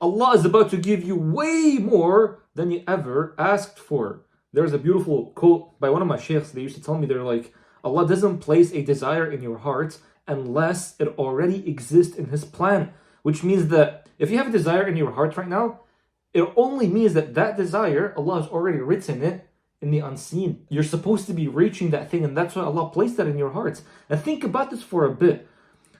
Allah is about to give you way more than you ever asked for. There's a beautiful quote by one of my sheikhs. They used to tell me, they're like, Allah doesn't place a desire in your heart unless it already exists in His plan. Which means that if you have a desire in your heart right now, it only means that that desire, Allah has already written it in the unseen. You're supposed to be reaching that thing, and that's why Allah placed that in your hearts. And think about this for a bit.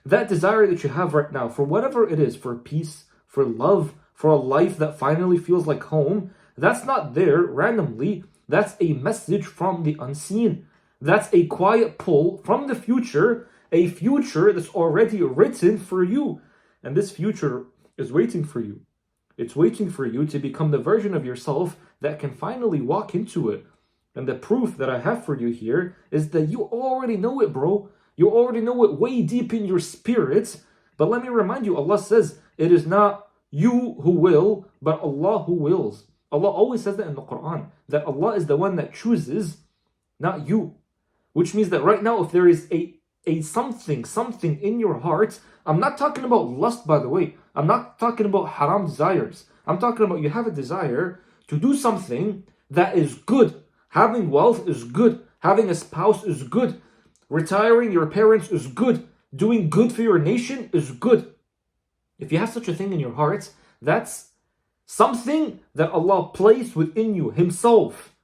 That desire that you have right now, for whatever it is, for peace, for love, for a life that finally feels like home, that's not there randomly. That's a message from the unseen. That's a quiet pull from the future, a future that's already written for you. And this future is waiting for you. It's waiting for you to become the version of yourself that can finally walk into it. And the proof that I have for you here is that you already know it, bro. You already know it way deep in your spirit. But let me remind you, Allah says, it is not you who will, but Allah who wills. Allah always says that in the Quran, that Allah is the one that chooses, not you. Which means that right now, if there is a something in your heart, I'm not talking about lust, by the way. I'm not talking about haram desires. I'm talking about you have a desire to do something that is good. Having wealth is good. Having a spouse is good. Retiring your parents is good. Doing good for your nation is good. If you have such a thing in your heart, that's something that Allah placed within you Himself,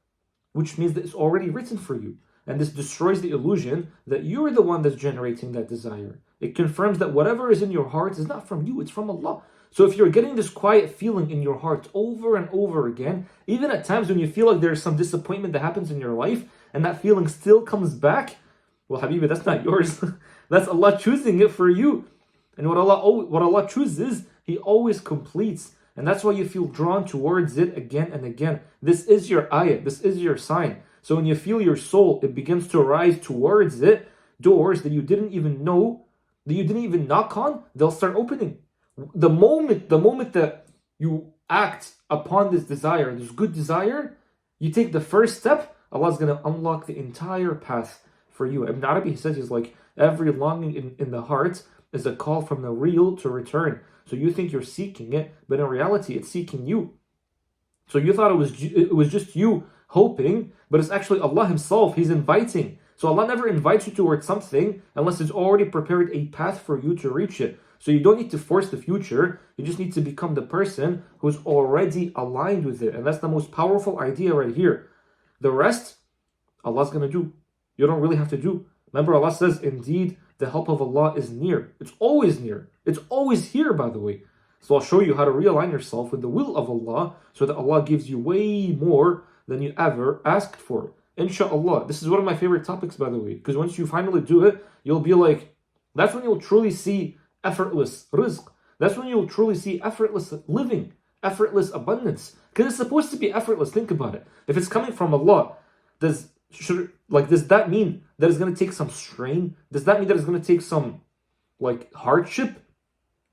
which means that it's already written for you. And this destroys the illusion that you're the one that's generating that desire. It confirms that whatever is in your heart is not from you, it's from Allah. So if you're getting this quiet feeling in your heart over and over again, even at times when you feel like there's some disappointment that happens in your life, and that feeling still comes back, well, Habibi, that's not yours. That's Allah choosing it for you. And what Allah chooses, He always completes. And that's why you feel drawn towards it again and again. This is your ayah. This is your sign. So when you feel your soul, it begins to rise towards it, doors that you didn't even know, that you didn't even knock on, they'll start opening. The moment that you act upon this desire, this good desire, you take the first step, Allah's going to unlock the entire path for you. Ibn Arabi, he says, he's like, every longing in the heart is a call from the real to return. So you think you're seeking it, but in reality, it's seeking you. So you thought it was just you hoping, but it's actually Allah Himself. He's inviting. So Allah never invites you towards something unless He's already prepared a path for you to reach it. So you don't need to force the future. You just need to become the person who's already aligned with it. And that's the most powerful idea right here. The rest, Allah's going to do. You don't really have to do. Remember, Allah says, indeed, the help of Allah is near. It's always near. It's always here, by the way. So I'll show you how to realign yourself with the will of Allah so that Allah gives you way more than you ever asked for. Inshallah. This is one of my favorite topics, by the way, because once you finally do it, you'll be like, that's when you'll truly see effortless rizq. That's when you'll truly see effortless living, effortless abundance. Because it's supposed to be effortless. Think about it. If it's coming from Allah, does that mean that it's going to take some strain? Does that mean that it's going to take some hardship?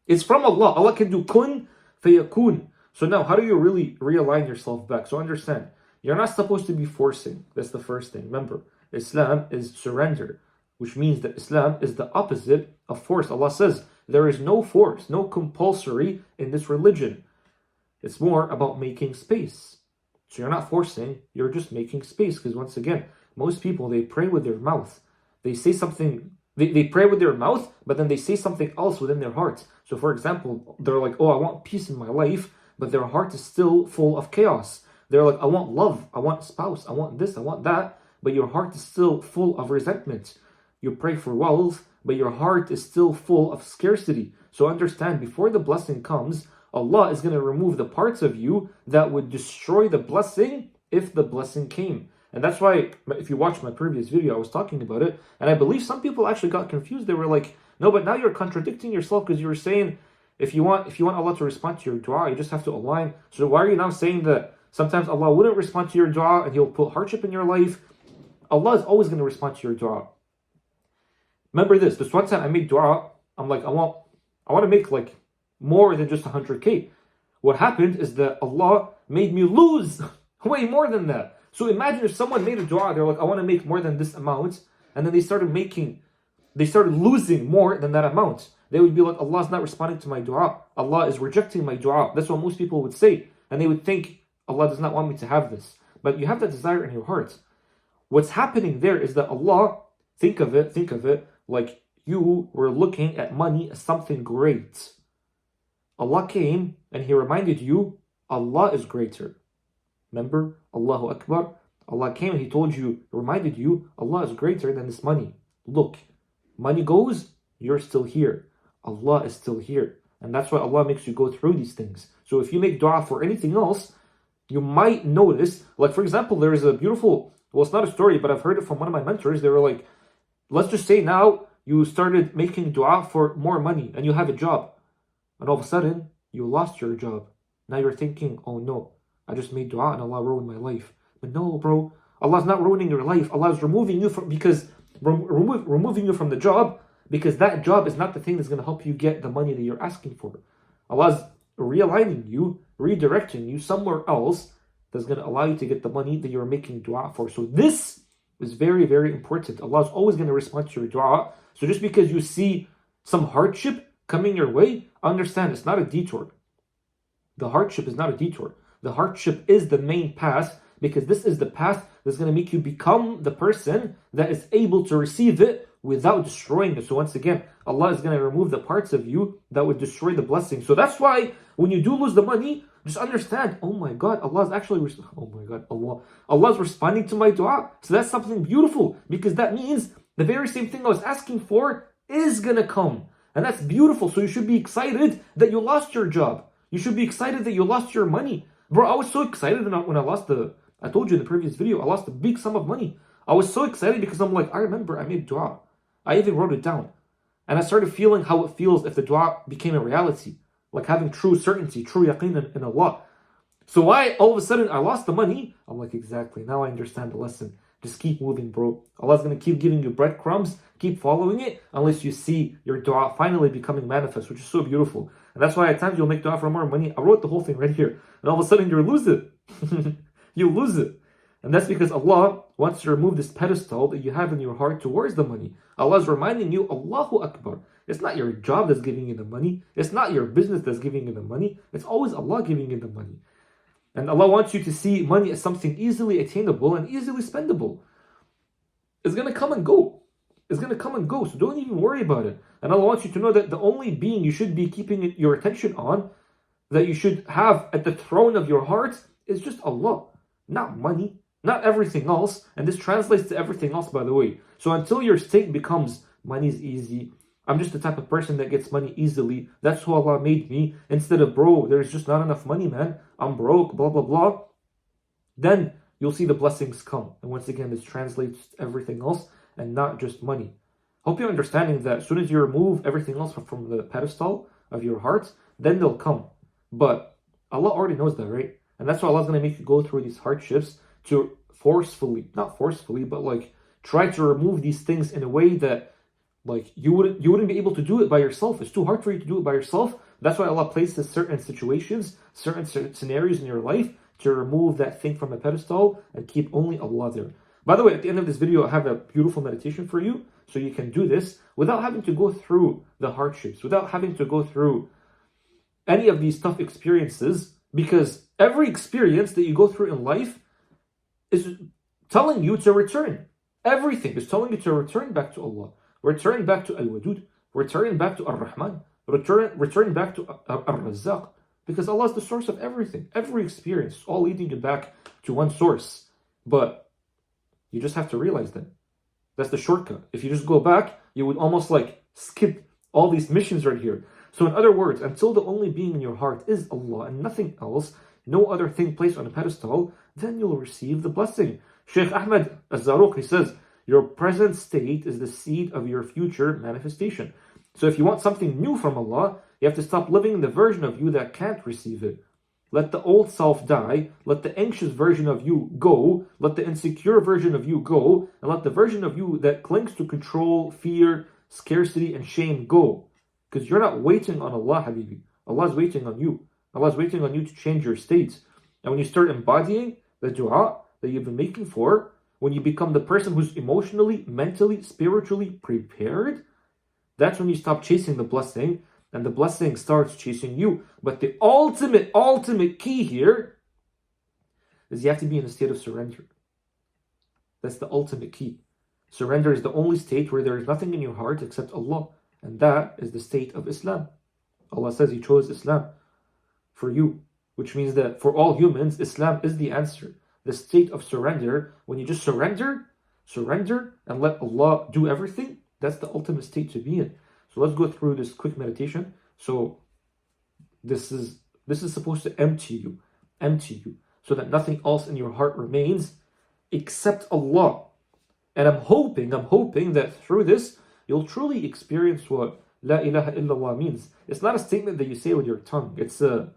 It's from Allah. Allah can do kun fayakun. So now, how do you really realign yourself back? So understand, you're not supposed to be forcing. That's the first thing. Remember, Islam is surrender, which means that Islam is the opposite of force. Allah says there is no force, no compulsory in this religion. It's more about making space. So you're not forcing, you're just making space. Because once again, most people, they pray with their mouth. They say something, they pray with their mouth, but then they say something else within their heart. So for example, they're like, oh, I want peace in my life, but their heart is still full of chaos. They're like, I want love, I want spouse, I want this, I want that, but your heart is still full of resentment. You pray for wealth, but your heart is still full of scarcity. So understand, before the blessing comes, Allah is going to remove the parts of you that would destroy the blessing if the blessing came. And that's why, if you watch my previous video, I was talking about it, and I believe some people actually got confused. They were like, no, but now you're contradicting yourself, because you were saying if you want Allah to respond to your dua, you just have to align. So why are you now saying that sometimes Allah wouldn't respond to your dua and He'll put hardship in your life? Allah is always going to respond to your dua. Remember this one time I made dua, I'm like, I want to make more than just 100K. What happened is that Allah made me lose way more than that. So imagine if someone made a dua, they're like, I want to make more than this amount, and then they started losing more than that amount. they would be like, Allah's not responding to my dua. Allah is rejecting my dua. That's what most people would say. And they would think, Allah does not want me to have this. But you have that desire in your heart. What's happening there is that Allah, think of it like you were looking at money as something great. Allah came and He reminded you, Allah is greater. Remember, Allahu Akbar. Allah came and He told you, reminded you, Allah is greater than this money. Look, money goes, you're still here. Allah is still here. And that's why Allah makes you go through these things. So if you make dua for anything else, you might notice, like for example, there is a beautiful, well, it's not a story, but I've heard it from one of my mentors. They were like, let's just say now you started making dua for more money and you have a job. And all of a sudden, you lost your job. Now you're thinking, oh no, I just made dua and Allah ruined my life. But no, bro, Allah's not ruining your life. Allah is removing you from, removing you from the job, because that job is not the thing that's going to help you get the money that you're asking for. Allah's realigning you, redirecting you somewhere else that's going to allow you to get the money that you're making dua for. So this is very, very important. Allah is always going to respond to your dua. So just because you see some hardship coming your way, understand it's not a detour. The hardship is not a detour. The hardship is the main path, because this is the path that's going to make you become the person that is able to receive it without destroying it. So once again, Allah is going to remove the parts of you that would destroy the blessing. So that's why when you do lose the money, just understand, oh my God, Allah is responding to my dua. So that's something beautiful, because that means the very same thing I was asking for is going to come. And that's beautiful. So you should be excited that you lost your job. You should be excited that you lost your money. Bro, I was so excited when I told you in the previous video, I lost a big sum of money. I was so excited because I'm like, I remember I made dua. I even wrote it down. And I started feeling how it feels if the dua became a reality. Like having true certainty, true yaqeen in Allah. So why all of a sudden I lost the money? I'm like, exactly, now I understand the lesson. Just keep moving, bro. Allah's going to keep giving you breadcrumbs. Keep following it unless you see your dua finally becoming manifest, which is so beautiful. And that's why at times you'll make dua for more money. I wrote the whole thing right here. And all of a sudden you'll lose it. You'll lose it. And that's because Allah wants to remove this pedestal that you have in your heart towards the money. Allah is reminding you, Allahu Akbar. It's not your job that's giving you the money. It's not your business that's giving you the money. It's always Allah giving you the money. And Allah wants you to see money as something easily attainable and easily spendable. It's going to come and go. It's going to come and go. So don't even worry about it. And Allah wants you to know that the only being you should be keeping your attention on, that you should have at the throne of your heart, is just Allah. Not money. Not everything else. And this translates to everything else, by the way. So until your state becomes money's easy, I'm just the type of person that gets money easily, that's who Allah made me, instead of, bro, there's just not enough money, man, I'm broke, blah, blah, blah, then you'll see the blessings come. And once again, this translates to everything else and not just money. Hope you're understanding that as soon as you remove everything else from the pedestal of your heart, then they'll come. But Allah already knows that, right? And that's why Allah's going to make you go through these hardships to not forcefully, but like try to remove these things in a way that like you wouldn't be able to do it by yourself. It's too hard for you to do it by yourself. That's why Allah places certain situations, certain scenarios in your life to remove that thing from the pedestal and keep only Allah there. By the way, at the end of this video, I have a beautiful meditation for you, so you can do this without having to go through the hardships, without having to go through any of these tough experiences, because every experience that you go through in life is telling you to return. Everything is telling you to return back to Allah. Return back to Al-Wadud, return back to Ar-Rahman, return back to Ar-Razzaq, because Allah is the source of everything. Every experience is all leading you back to one source. But you just have to realize that. That's the shortcut. If you just go back, you would almost like skip all these missions right here. So in other words, until the only being in your heart is Allah and nothing else, no other thing placed on a pedestal, then you'll receive the blessing. Shaykh Ahmed Az-Zaruq, he says, your present state is the seed of your future manifestation. So if you want something new from Allah, you have to stop living in the version of you that can't receive it. Let the old self die, let the anxious version of you go, let the insecure version of you go, and let the version of you that clings to control, fear, scarcity, and shame go. Because you're not waiting on Allah, Habibi. Allah is waiting on you. Allah is waiting on you to change your states. And when you start embodying the dua that you've been making for, when you become the person who's emotionally, mentally, spiritually prepared, That's when you stop chasing the blessing, and the blessing starts chasing you. But the ultimate key here is you have to be in a state of surrender. That's the ultimate key. Surrender is the only state where there is nothing in your heart except Allah. And that is the state of Islam. Allah says He chose Islam for you, which means that for all humans, Islam is the answer. The state of surrender, when you just surrender and let Allah do everything, that's the ultimate state to be in. So let's go through this quick meditation. So this is supposed to empty you, so that nothing else in your heart remains except Allah. And I'm hoping that through this, you'll truly experience what La ilaha illallah means. It's not a statement that you say with your tongue. It's a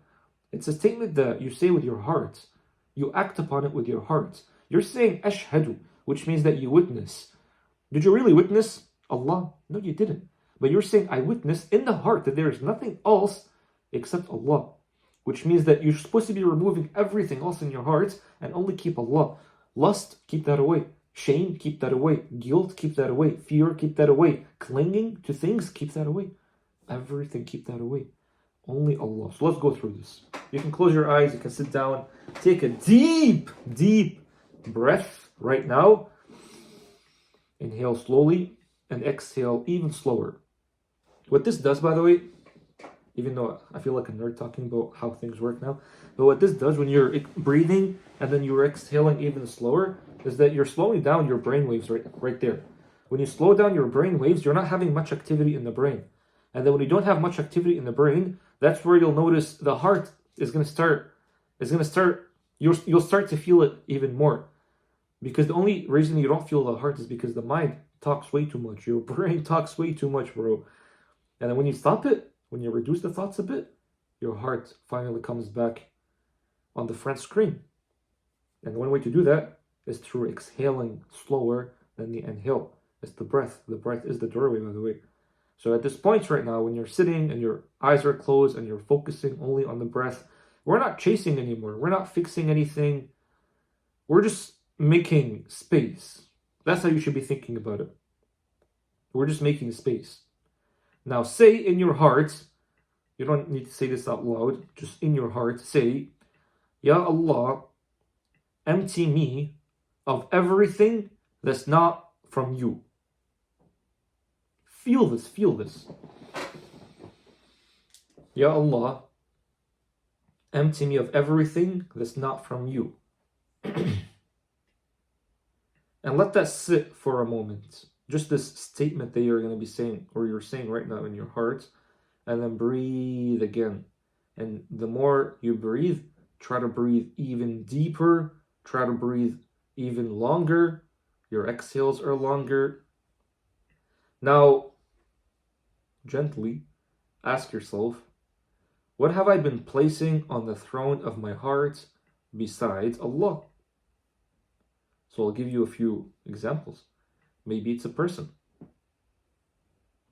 statement that you say with your heart. You act upon it with your heart. You're saying ashhadu, which means that you witness. Did you really witness Allah? No, you didn't. But you're saying, I witness in the heart that there is nothing else except Allah, which means that you're supposed to be removing everything else in your heart and only keep Allah. Lust, keep that away. Shame, keep that away. Guilt, keep that away. Fear, keep that away. Clinging to things, keep that away. Everything, keep that away. Only Allah. So let's go through this. You can close your eyes, you can sit down, take a deep breath right now. Inhale slowly and exhale even slower. What this does, by the way, even though I feel like a nerd talking about how things work now, but what this does when you're breathing and then you're exhaling even slower is that you're slowing down your brain waves right there. When you slow down your brain waves, you're not having much activity in the brain. And then when you don't have much activity in the brain, that's where you'll notice the heart is going to start, you'll start to feel it even more. Because the only reason you don't feel the heart is because the mind talks way too much. Your brain talks way too much, bro. And then when you stop it, when you reduce the thoughts a bit, your heart finally comes back on the front screen. And one way to do that is through exhaling slower than the inhale. It's the breath. The breath is the doorway, by the way. So at this point right now, when you're sitting and your eyes are closed and you're focusing only on the breath, we're not chasing anymore. We're not fixing anything. We're just making space. That's how you should be thinking about it. We're just making space. Now say in your heart, you don't need to say this out loud, just in your heart, say, Ya Allah, empty me of everything that's not from you. Feel this. Ya Allah, empty me of everything that's not from you. And let that sit for a moment. Just this statement that you're going to be saying, or you're saying right now in your heart, and then breathe again. And the more you breathe, try to breathe even deeper, try to breathe even longer. Your exhales are longer. Now, gently ask yourself, what have I been placing on the throne of my heart besides Allah? So I'll give you a few examples. Maybe it's a person.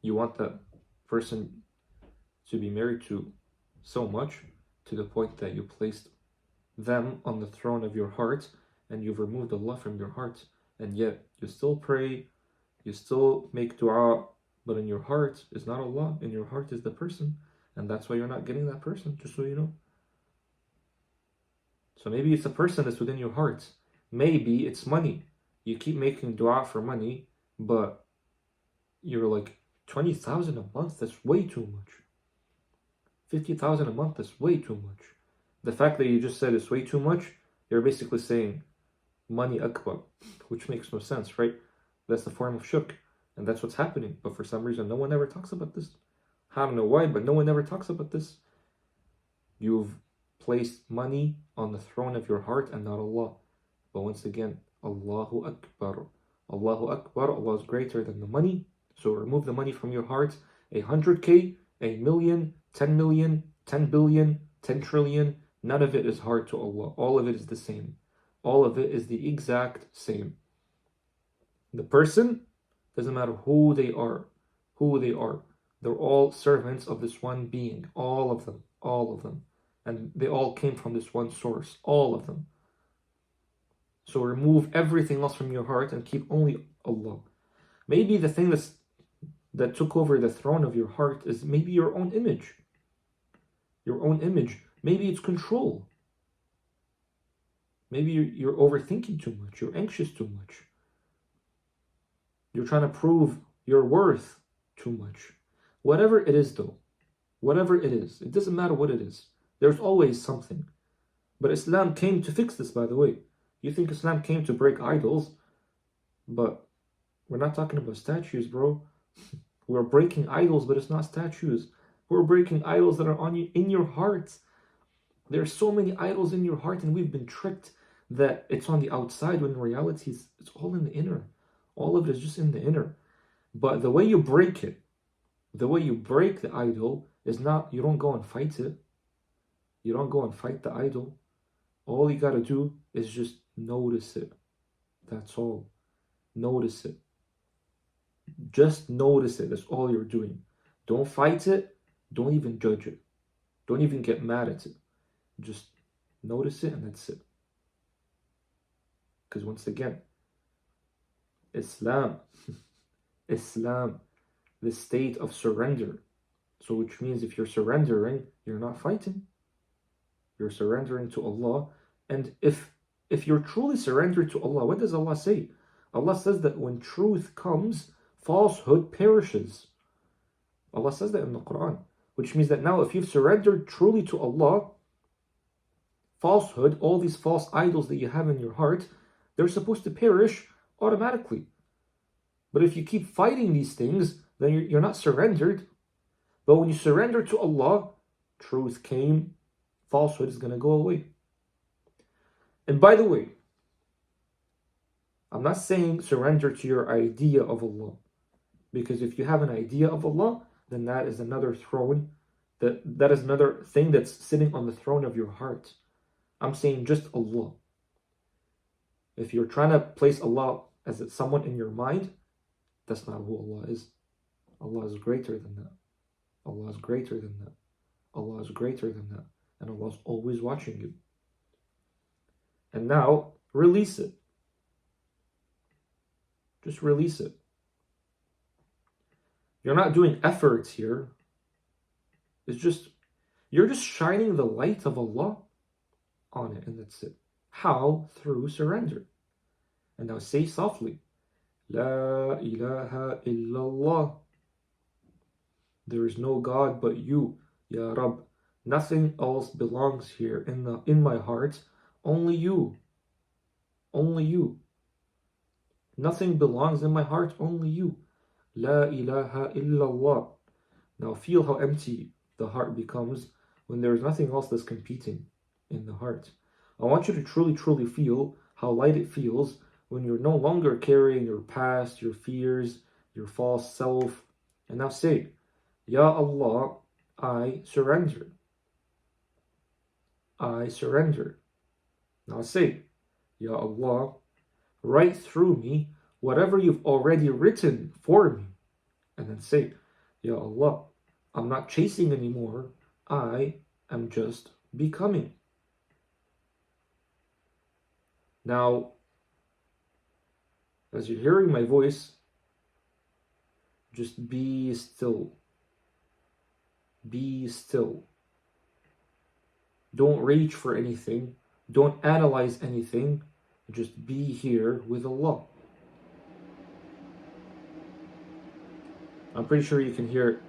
You want that person to be married to so much to the point that you placed them on the throne of your heart and you've removed Allah from your heart. And yet you still pray, you still make dua, but in your heart is not Allah. In your heart is the person. And that's why you're not getting that person, just so you know. So maybe it's a person that's within your heart. Maybe it's money. You keep making dua for money, but you're like, 20,000 a month, that's way too much. 50,000 a month, that's way too much. The fact that you just said it's way too much, you're basically saying, money akbar, which makes no sense, right? That's the form of shirk, and that's what's happening. But for some reason, no one ever talks about this. I don't know why, but no one ever talks about this. You've placed money on the throne of your heart and not Allah. But once again, Allahu Akbar. Allahu Akbar, Allah is greater than the money. So remove the money from your heart. 100K, 1,000,000, 10 million, 10 billion, 10 trillion. None of it is hard to Allah. All of it is the same. All of it is the exact same. The person, doesn't matter who they are. They're all servants of this one being. All of them. And they all came from this one source. All of them. So remove everything else from your heart and keep only Allah. Maybe the thing that's that took over the throne of your heart is maybe your own image. Your own image. Maybe it's control. Maybe you're overthinking too much. You're anxious too much. You're trying to prove your worth too much. Whatever it is, though, whatever it is, it doesn't matter what it is. There's always something. But Islam came to fix this, by the way. You think Islam came to break idols, but we're not talking about statues, bro. We're breaking idols, but it's not statues. We're breaking idols that are on you in your heart. There's so many idols in your heart, and we've been tricked that it's on the outside when in reality it's all in the inner. All of it is just in the inner. But the way you break it, the way you break the idol is not, you don't go and fight it. You don't go and fight the idol. All you gotta do is just notice it. That's all. Notice it. Just notice it. That's all you're doing. Don't fight it. Don't even judge it. Don't even get mad at it. Just notice it, and that's it. Because once again, Islam, the state of surrender. So which means if you're surrendering, you're not fighting. You're surrendering to Allah. And if you're truly surrendered to Allah, what does Allah say? Allah says that when truth comes, falsehood perishes. Allah says that in the Quran. Which means that now if you've surrendered truly to Allah, falsehood, all these false idols that you have in your heart, they're supposed to perish automatically. But if you keep fighting these things, then you're not surrendered. But when you surrender to Allah, truth came, falsehood is going to go away. And by the way, I'm not saying surrender to your idea of Allah. Because if you have an idea of Allah, then that is another throne, that is another thing that's sitting on the throne of your heart. I'm saying just Allah. If you're trying to place Allah as someone in your mind, that's not who Allah is. Allah is greater than that. Allah is greater than that. Allah is greater than that. And Allah is always watching you. And now, release it. Just release it. You're not doing efforts here. It's just, you're just shining the light of Allah on it, and that's it. How? Through surrender. And now say softly, La ilaha illallah. There is no God but you, Ya Rab. Nothing else belongs here in my heart. Only you. Only you. Nothing belongs in my heart, only you. La ilaha illallah. Now feel how empty the heart becomes when there is nothing else that's competing in the heart. I want you to truly, truly feel how light it feels when you're no longer carrying your past, your fears, your false self. And now say, Ya Allah, I surrender. I surrender. Now say, Ya Allah, write through me whatever you've already written for me. And then say, Ya Allah, I'm not chasing anymore. I am just becoming. Now, as you're hearing my voice, just be still. Be still. Don't reach for anything. Don't analyze anything. Just be here with Allah. I'm pretty sure you can hear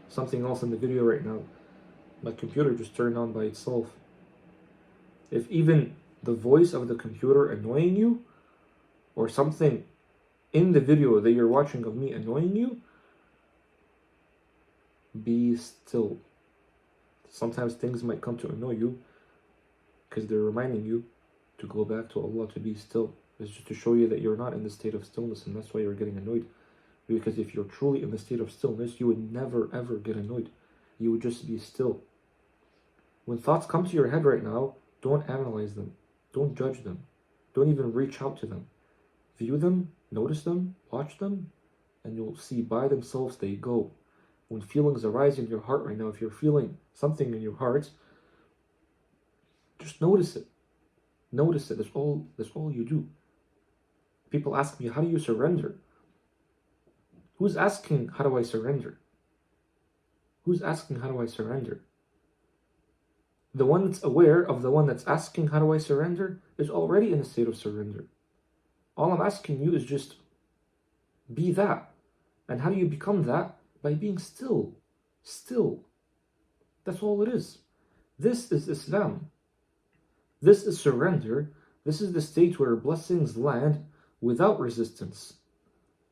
something else in the video right now. My computer just turned on by itself. If even the voice of the computer annoying you, or something in the video that you're watching of me annoying you, be still. Sometimes things might come to annoy you because they're reminding you to go back to Allah, to be still. It's just to show you that you're not in the state of stillness, and that's why you're getting annoyed. Because if you're truly in the state of stillness, you would never ever get annoyed. You would just be still. When thoughts come to your head right now, don't analyze them. Don't judge them. Don't even reach out to them. View them, notice them, watch them, and you'll see by themselves they go. When feelings arise in your heart right now, if you're feeling something in your heart, just notice it. Notice it. That's all you do. People ask me, how do you surrender? Who's asking, how do I surrender? Who's asking, how do I surrender? The one that's aware of the one that's asking, how do I surrender, is already in a state of surrender. All I'm asking you is just be that. And how do you become that? By being still. Still. That's all it is. This is Islam. This is surrender. This is the state where blessings land without resistance.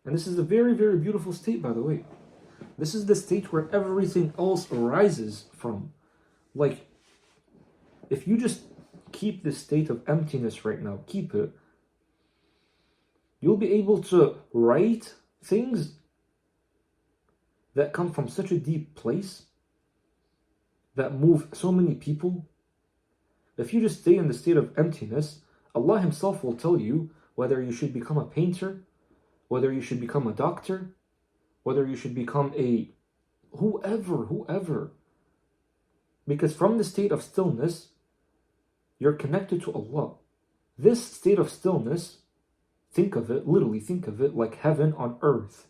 And this is a very, very beautiful state, by the way. This is the state where everything else arises from. Like, if you just keep this state of emptiness right now, keep it, you'll be able to write things that come from such a deep place, that move so many people. If you just stay in the state of emptiness, Allah Himself will tell you whether you should become a painter, whether you should become a doctor, whether you should become a whoever. Because from the state of stillness, you're connected to Allah. This state of stillness, literally think of it like heaven on earth.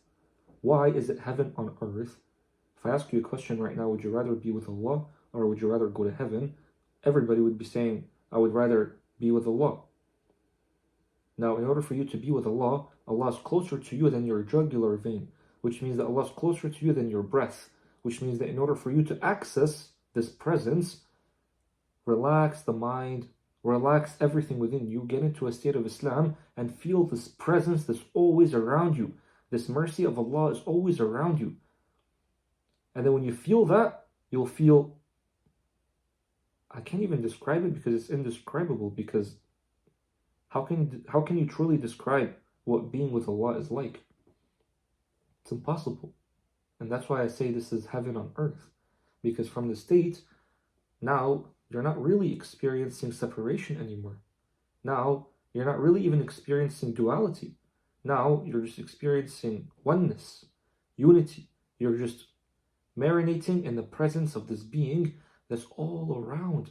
Why is it heaven on earth? If I ask you a question right now, would you rather be with Allah or would you rather go to heaven? Everybody would be saying, I would rather be with Allah. Now, in order for you to be with Allah, Allah is closer to you than your jugular vein, which means that Allah is closer to you than your breath, which means that in order for you to access this presence, relax the mind, relax everything within you, get into a state of Islam and feel this presence that's always around you. This mercy of Allah is always around you. And then when you feel that, you'll feel, I can't even describe it because it's indescribable, because how can you truly describe what being with Allah is like? It's impossible. And that's why I say this is heaven on earth. Because from the state, now you're not really experiencing separation anymore. Now you're not really even experiencing duality. Now you're just experiencing oneness, unity. You're just marinating in the presence of this being that's all around.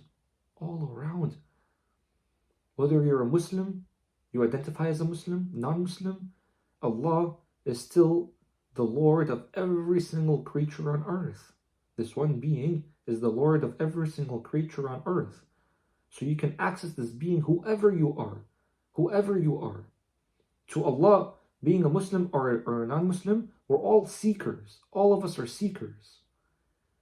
Whether you're a Muslim, you identify as a Muslim, non-Muslim, Allah is still the Lord of every single creature on earth. This one being is the Lord of every single creature on earth. So you can access this being, whoever you are. To Allah, being a Muslim or a non-Muslim, we're all seekers. All of us are seekers.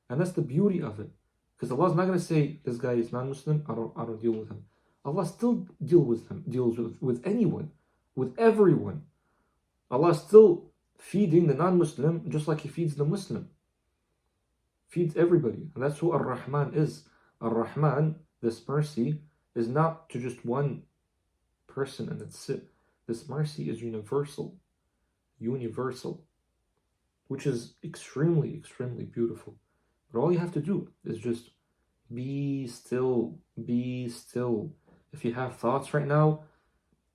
And that's the beauty of it. Because Allah's not going to say, this guy is non-Muslim, I don't deal with him. Allah still deals with anyone, with everyone. Allah is still feeding the non-Muslim just like He feeds the Muslim. Feeds everybody. And that's who Ar-Rahman is. Ar-Rahman, this mercy, is not to just one person and that's it. This mercy is universal, which is extremely, extremely beautiful. But all you have to do is just be still. If you have thoughts right now,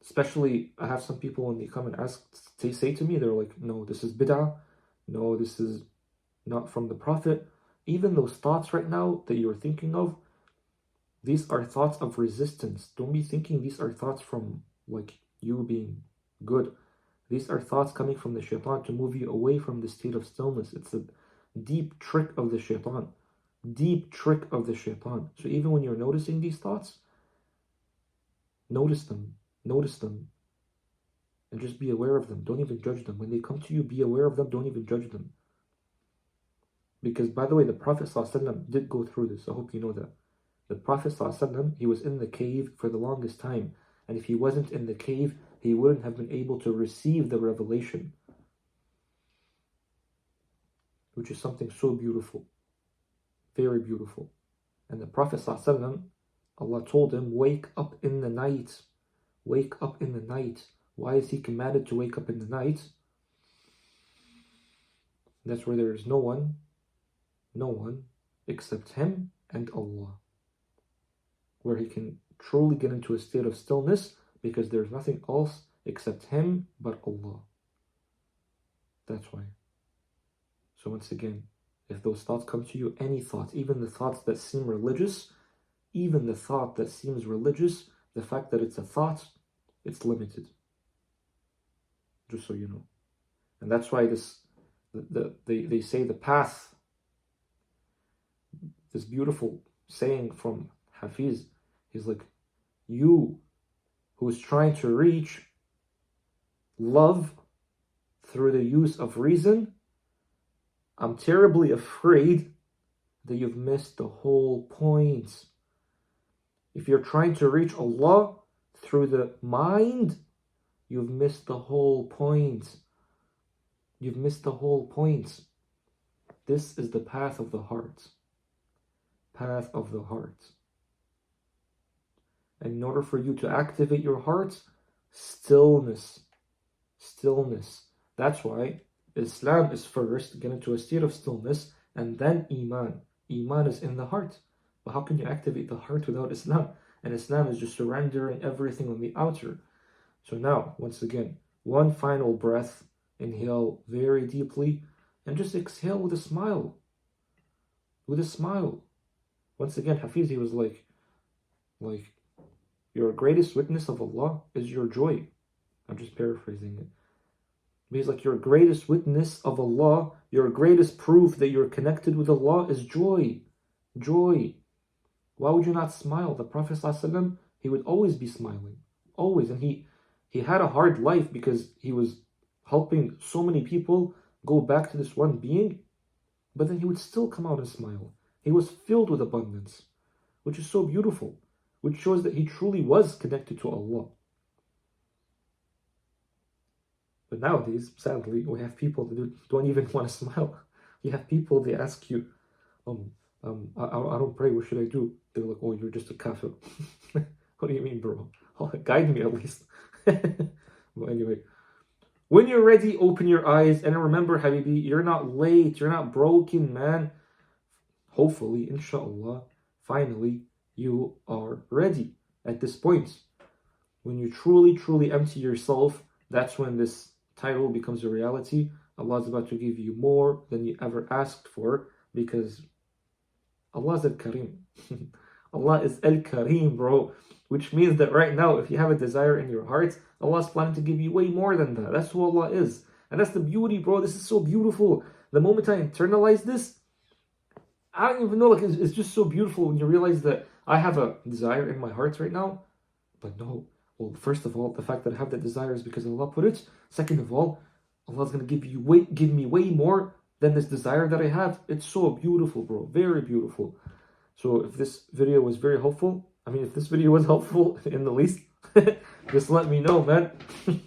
especially I have some people when they come and ask, they say to me, they're like, no, this is bid'ah, no, this is not from the Prophet. Even those thoughts right now that you're thinking of, these are thoughts of resistance. Don't be thinking these are thoughts from like you being good. These are thoughts coming from the shaitan to move you away from the state of stillness. It's a deep trick of the shaitan. So even when you're noticing these thoughts, notice them, and just be aware of them. Don't even judge them. When they come to you, be aware of them. Don't even judge them. Because, by the way, the Prophet ﷺ did go through this. I hope you know that. The Prophet ﷺ, he was in the cave for the longest time. And if he wasn't in the cave, he wouldn't have been able to receive the revelation. Which is something so beautiful. Very beautiful. And the Prophet ﷺ, Allah told him, wake up in the night. Wake up in the night. Why is he commanded to wake up in the night? That's where there is no one except him and Allah. Where he can truly get into a state of stillness because there's nothing else except him but Allah. That's why. So once again, if those thoughts come to you, any thoughts, even the thoughts that seem religious, the fact that it's a thought, it's limited. Just so you know. And that's why this they say the path, this beautiful saying from Hafiz, he's like, you who is trying to reach love through the use of reason, I'm terribly afraid that you've missed the whole point. If you're trying to reach Allah through the mind, you've missed the whole point. You've missed the whole point. This is the path of the heart. Path of the heart. And in order for you to activate your heart, stillness. Stillness. That's why Islam is first, get into a state of stillness, and then Iman. Iman is in the heart. But how can you activate the heart without Islam? And Islam is just surrendering everything on the outer. So now, once again, one final breath. Inhale very deeply and just exhale with a smile. With a smile. Once again, Hafiz, he was like, your greatest witness of Allah is your joy. I'm just paraphrasing it. He's like, your greatest witness of Allah, your greatest proof that you're connected with Allah is joy. Joy. Why would you not smile? The Prophet ﷺ, he would always be smiling. Always. And he had a hard life because he was helping so many people go back to this one being, but then he would still come out and smile. He was filled with abundance, which is so beautiful, which shows that he truly was connected to Allah. But nowadays, sadly, we have people that don't even want to smile. You have people, they ask you, I don't pray, what should I do? They're like, oh, you're just a kafir. What do you mean, bro? Guide me at least. But anyway, when you're ready, open your eyes. And remember, Habibi, you're not late. You're not broken, man. Hopefully, inshallah, finally, you are ready at this point. When you truly, truly empty yourself, that's when this title becomes a reality. Allah is about to give you more than you ever asked for, because Allah is Al-Karim. Allah is Al-Karim, bro. Which means that right now, if you have a desire in your heart, Allah is planning to give you way more than that. That's who Allah is. And that's the beauty, bro. This is so beautiful. The moment I internalize this, I don't even know, like, it's just so beautiful when you realize that I have a desire in my heart right now. But no, well, first of all, the fact that I have that desire is because Allah put it. Second of all, Allah's going to give me way more than this desire that I have. It's so beautiful, bro. Very beautiful. So if this video was very helpful, if this video was helpful in the least, just let me know, man.